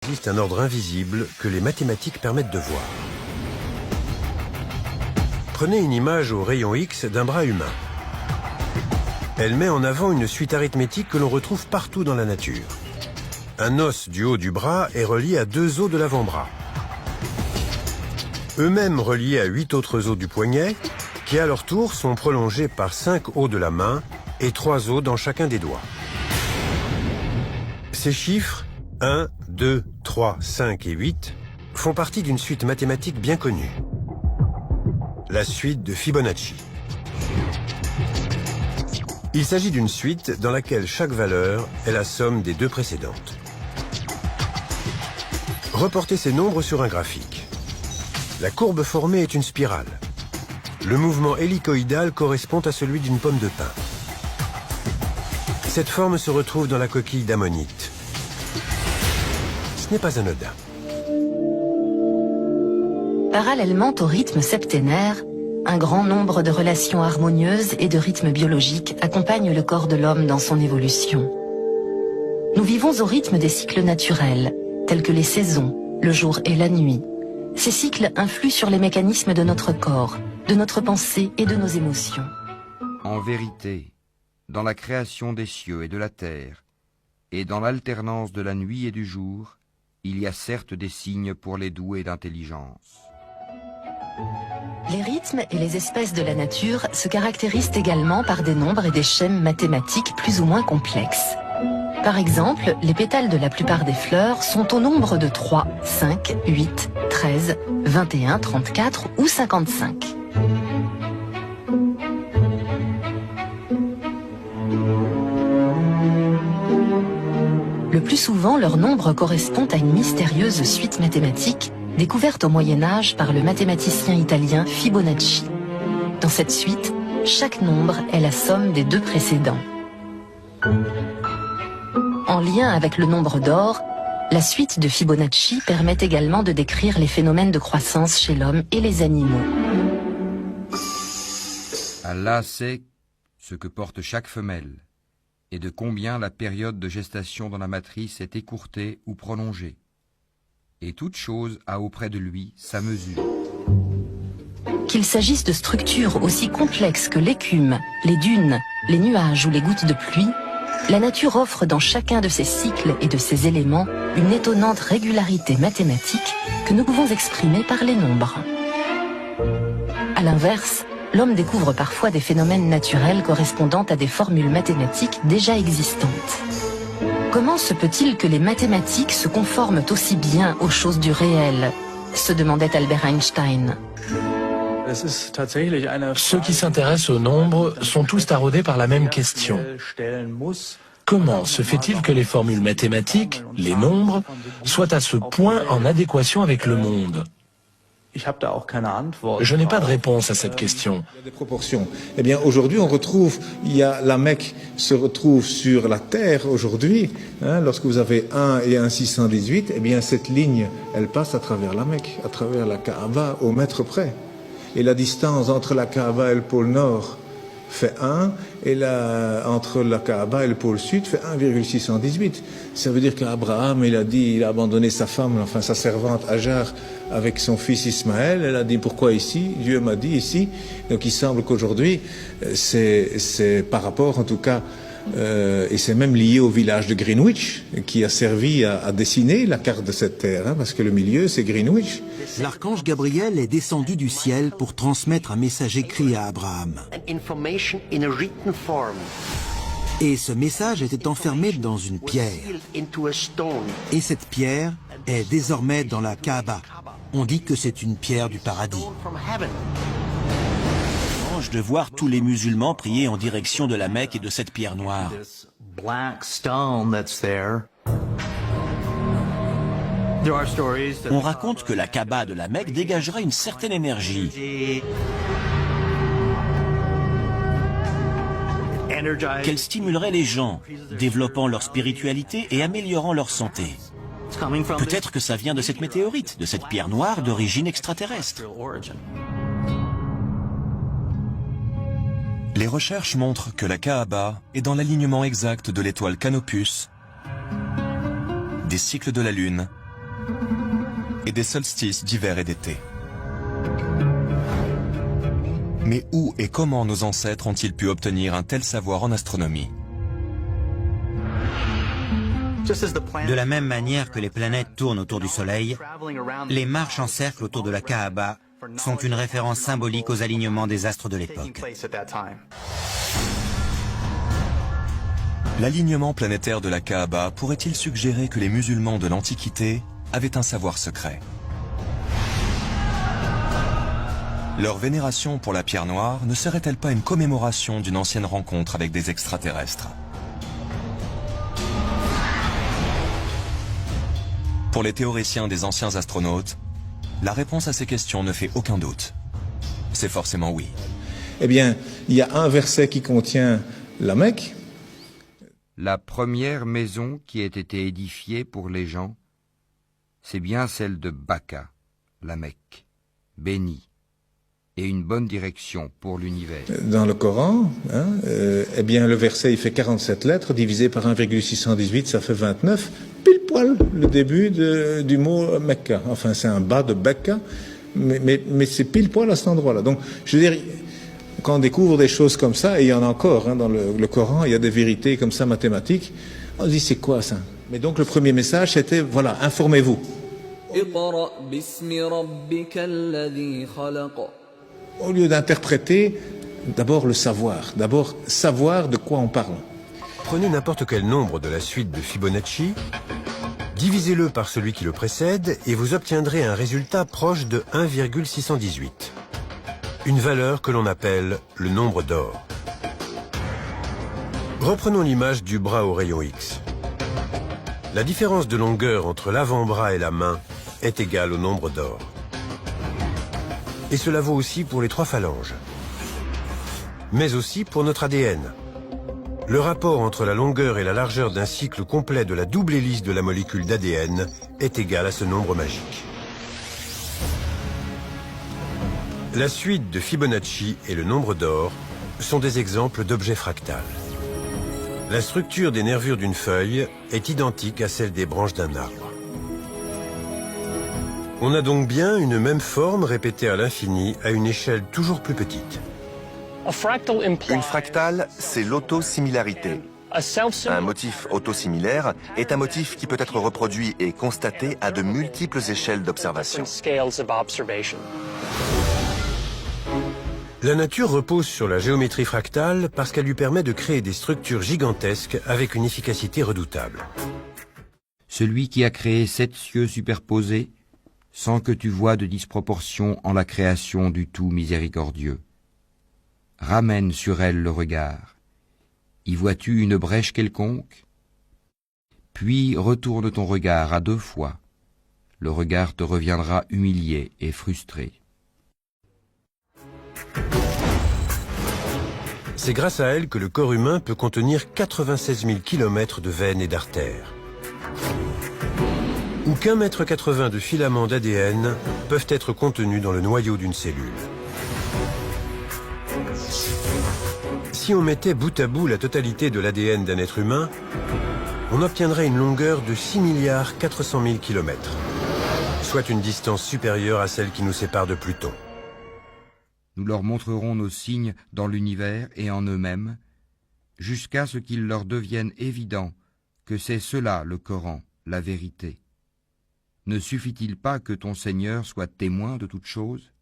Il existe un ordre invisible que les mathématiques permettent de voir. Prenez une image au rayon X d'un bras humain. Elle met en avant une suite arithmétique que l'on retrouve partout dans la nature. Un os du haut du bras est relié à 2 os de l'avant-bras. Eux-mêmes reliés à 8 autres os du poignet, qui à leur tour sont prolongés par 5 os de la main et 3 os dans chacun des doigts. Ces chiffres, 1, 2, 3, 5 et 8, font partie d'une suite mathématique bien connue. La suite de Fibonacci. Il s'agit d'une suite dans laquelle chaque valeur est la somme des 2 précédentes. Reportez ces nombres sur un graphique. La courbe formée est une spirale. Le mouvement hélicoïdal correspond à celui d'une pomme de pin. Cette forme se retrouve dans la coquille d'ammonite. Ce n'est pas anodin. Parallèlement au rythme septénaire, un grand nombre de relations harmonieuses et de rythmes biologiques accompagnent le corps de l'homme dans son évolution. Nous vivons au rythme des cycles naturels, tels que les saisons, le jour et la nuit. Ces cycles influent sur les mécanismes de notre corps, de notre pensée et de nos émotions. En vérité, dans la création des cieux et de la terre, et dans l'alternance de la nuit et du jour, il y a certes des signes pour les doués d'intelligence. Les rythmes et les espèces de la nature se caractérisent également par des nombres et des schèmes mathématiques plus ou moins complexes. Par exemple, les pétales de la plupart des fleurs sont au nombre de 3, 5, 8, 13, 21, 34 ou 55. Le plus souvent, leur nombre correspond à une mystérieuse suite mathématique découverte au Moyen-Âge par le mathématicien italien Fibonacci. Dans cette suite, chaque nombre est la somme des 2 précédents. En lien avec le nombre d'or, la suite de Fibonacci permet également de décrire les phénomènes de croissance chez l'homme et les animaux. Allah sait ce que porte chaque femelle, et de combien la période de gestation dans la matrice est écourtée ou prolongée. Et toute chose a auprès de lui sa mesure. Qu'il s'agisse de structures aussi complexes que l'écume, les dunes, les nuages ou les gouttes de pluie, la nature offre dans chacun de ces cycles et de ces éléments une étonnante régularité mathématique que nous pouvons exprimer par les nombres. À l'inverse, l'homme découvre parfois des phénomènes naturels correspondant à des formules mathématiques déjà existantes. Comment se peut-il que les mathématiques se conforment aussi bien aux choses du réel ? Se demandait Albert Einstein. Ceux qui s'intéressent au nombre sont tous taraudés par la même question. Comment se fait-il que les formules mathématiques, les nombres, soient à ce point en adéquation avec le monde ? Je n'ai pas de réponse à cette question. Des proportions. Eh bien, aujourd'hui, on retrouve, la Mecque se retrouve sur la Terre aujourd'hui. Lorsque vous avez 1 et 1 618, eh bien, cette ligne, elle passe à travers la Mecque, à travers la Kaaba, au mètre près. Et la distance entre la Kaaba et le pôle Nord fait 1, et entre la Kaaba et le pôle Sud fait 1,618. Ça veut dire qu'Abraham, il a abandonné sa femme, enfin sa servante Hajar, avec son fils Ismaël. Elle a dit pourquoi ici? Dieu m'a dit ici. Donc il semble qu'aujourd'hui, c'est par rapport en tout cas, et c'est même lié au village de Greenwich, qui a servi à dessiner la carte de cette terre, parce que le milieu c'est Greenwich. L'archange Gabriel est descendu du ciel pour transmettre un message écrit à Abraham. Et ce message était enfermé dans une pierre. Et cette pierre est désormais dans la Kaaba. On dit que c'est une pierre du paradis. De voir tous les musulmans prier en direction de la Mecque et de cette pierre noire. On raconte que la Kaaba de la Mecque dégagerait une certaine énergie, qu'elle stimulerait les gens, développant leur spiritualité et améliorant leur santé. Peut-être que ça vient de cette météorite, de cette pierre noire d'origine extraterrestre. Les recherches montrent que la Kaaba est dans l'alignement exact de l'étoile Canopus, des cycles de la Lune et des solstices d'hiver et d'été. Mais où et comment nos ancêtres ont-ils pu obtenir un tel savoir en astronomie? De la même manière que les planètes tournent autour du Soleil, les marches en cercle autour de la Kaaba sont une référence symbolique aux alignements des astres de l'époque. L'alignement planétaire de la Kaaba pourrait-il suggérer que les musulmans de l'Antiquité avaient un savoir secret? Leur vénération pour la pierre noire ne serait-elle pas une commémoration d'une ancienne rencontre avec des extraterrestres? Pour les théoriciens des anciens astronautes, la réponse à ces questions ne fait aucun doute. C'est forcément oui. Eh bien, il y a un verset qui contient la Mecque. La première maison qui ait été édifiée pour les gens, c'est bien celle de Baka, la Mecque, bénie, et une bonne direction pour l'univers. Dans le Coran, eh bien, le verset, il fait 47 lettres, divisé par 1,618, ça fait 29, pile poil le début du mot Mecca. Enfin, c'est un bas de Becca, mais c'est pile poil à cet endroit-là. Donc, je veux dire, quand on découvre des choses comme ça, et il y en a encore, dans le Coran, il y a des vérités comme ça mathématiques, on se dit, c'est quoi ça? Mais donc, le premier message, c'était, voilà, informez-vous. Au lieu d'interpréter, d'abord le savoir. D'abord, savoir de quoi on parle. Prenez n'importe quel nombre de la suite de Fibonacci, divisez-le par celui qui le précède et vous obtiendrez un résultat proche de 1,618. Une valeur que l'on appelle le nombre d'or. Reprenons l'image du bras au rayon X. La différence de longueur entre l'avant-bras et la main est égale au nombre d'or. Et cela vaut aussi pour les 3 phalanges. Mais aussi pour notre ADN. Le rapport entre la longueur et la largeur d'un cycle complet de la double hélice de la molécule d'ADN est égal à ce nombre magique. La suite de Fibonacci et le nombre d'or sont des exemples d'objets fractales. La structure des nervures d'une feuille est identique à celle des branches d'un arbre. On a donc bien une même forme répétée à l'infini à une échelle toujours plus petite. Une fractale, c'est l'autosimilarité. Un motif autosimilaire est un motif qui peut être reproduit et constaté à de multiples échelles d'observation. La nature repose sur la géométrie fractale parce qu'elle lui permet de créer des structures gigantesques avec une efficacité redoutable. Celui qui a créé 7 cieux superposés, sans que tu vois de disproportion en la création du tout miséricordieux. Ramène sur elle le regard. Y vois-tu une brèche quelconque? Puis retourne ton regard à 2 fois. Le regard te reviendra humilié et frustré. C'est grâce à elle que le corps humain peut contenir 96 000 km de veines et d'artères. Ou qu'1,80 m de filaments d'ADN peuvent être contenus dans le noyau d'une cellule. Si on mettait bout à bout la totalité de l'ADN d'un être humain, on obtiendrait une longueur de 6 400 000 km, soit une distance supérieure à celle qui nous sépare de Pluton. Nous leur montrerons nos signes dans l'univers et en eux-mêmes, jusqu'à ce qu'il leur devienne évident que c'est cela le Coran, la vérité. Ne suffit-il pas que ton Seigneur soit témoin de toutes choses?